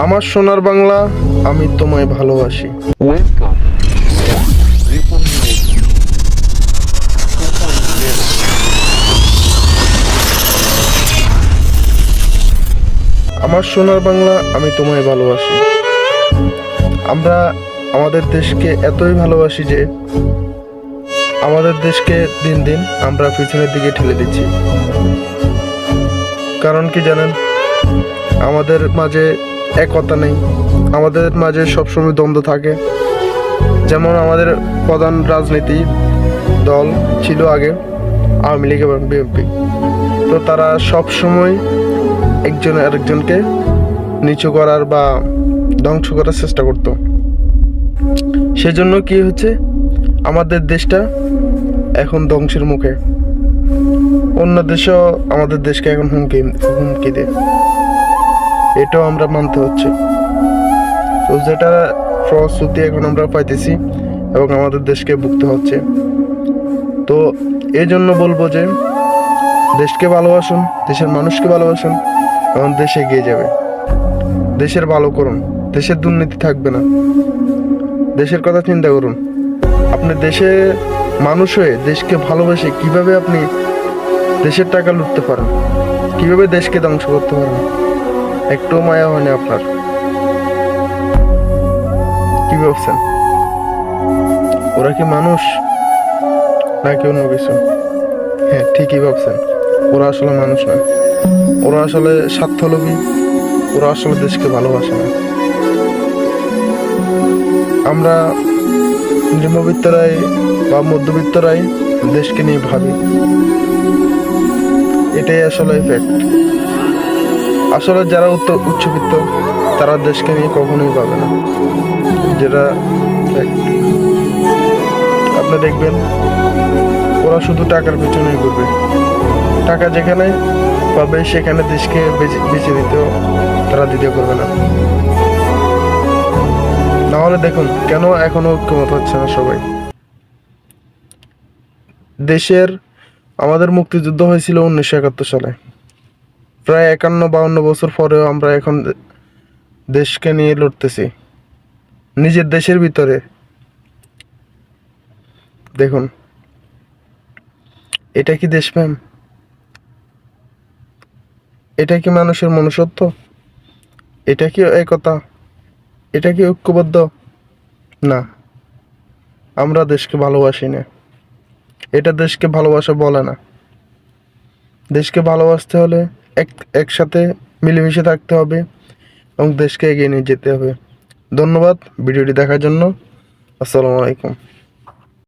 আমার সোনার বাংলা, আমি তোমায় ভালোবাসি। Welcome. Ripon Radio 2.0. আমার সোনার বাংলা, আমি তোমায় ভালোবাসি। আমরা আমাদের দেশকে এতই ভালোবাসি যে আমাদের দেশকে দিন দিন আমরা পিছনের দিকে ঠেলে দিচ্ছি। কারণ কি জানেন, আমাদের মাঝে একতা নেই, আমাদের মাঝে সবসময় দ্বন্দ্ব থাকে। যেমন আমাদের প্রধান রাজনীতি দল ছিল আগে আওয়ামী লীগ এবং বিএনপি, তো তারা সবসময় একজন আরেকজনকে নিচু করার বা ধ্বংস করার চেষ্টা করত। সেজন্য কি হচ্ছে, আমাদের দেশটা এখন ধ্বংসের মুখে। অন্য দেশও আমাদের দেশকে এখন হুমকি দেয়, এটাও আমরা মানতে হচ্ছে। তো যেটা ফলশ্রুতি এখন আমরা পাইতেছি এবং আমাদের দেশকে ভুগতে হচ্ছে। তো এই জন্য বলবো যে দেশকে ভালোবাসুন, দেশের মানুষকে ভালোবাসুন, এবং দেশ এগিয়ে যাবে। দেশের ভালো করুন, দেশের দুর্নীতি থাকবে না। দেশের কথা চিন্তা করুন। আপনি দেশে মানুষ হয়ে দেশকে ভালোবেসে কিভাবে আপনি দেশের টাকা লুটতে পারেন, কিভাবে দেশকে ধ্বংস করতে পারেন? একটু মায়া হয়নি আপনার? কি ভাবছেন? ওরা কি মানুষ নাকি অন্য কিছু? হ্যাঁ, ঠিকই ভাবছেন, ওরা আসলে মানুষ না, ওরা আসলে স্বার্থলোভী, ওরা আসলে দেশকে ভালোবাসে না। আমরা নিম্নবিত্তরাই বা মধ্যবিত্তরাই দেশকে নিয়ে ভাবি, এটাই আসলে ফ্যাক্ট। আসলে যারা উচ্চবিত্ত তারা দেশকে নিয়ে কখনোই ভাবে না, যেটা fact। আপনি দেখবেন ওরা শুধু টাকার পেছনেই ঘুরবে, টাকা যেখানে পাবে সেখানে দেশকে বেছে দিতেও তারা দ্বিতীয় করবে না। নাহলে দেখুন কেন এখনো ঐক্যমত হচ্ছে না সবাই। আমাদের মুক্তিযুদ্ধ হয়েছিল 1971 সালে, প্রায় 51-52 বছর পরেও আমরা এখন দেশকে নিয়ে লড়তেছি নিজের দেশের ভিতরে। দেখুন, এটা কি দেশপ্রেম? এটা কি মানুষের মনুষ্যত্ব? এটা কি একতা? এটা কি ঐক্যবদ্ধ? না, আমরা দেশকে ভালোবাসি না। এটা দেশকে ভালোবাসা বলে না। দেশকে ভালোবাসতে হলে একসাথে মিলেমিশে থাকতে হবে এবং দেশকে এগিয়ে নিয়ে যেতে হবে। ধন্যবাদ ভিডিওটি দেখার জন্য। আসসালামু আলাইকুম।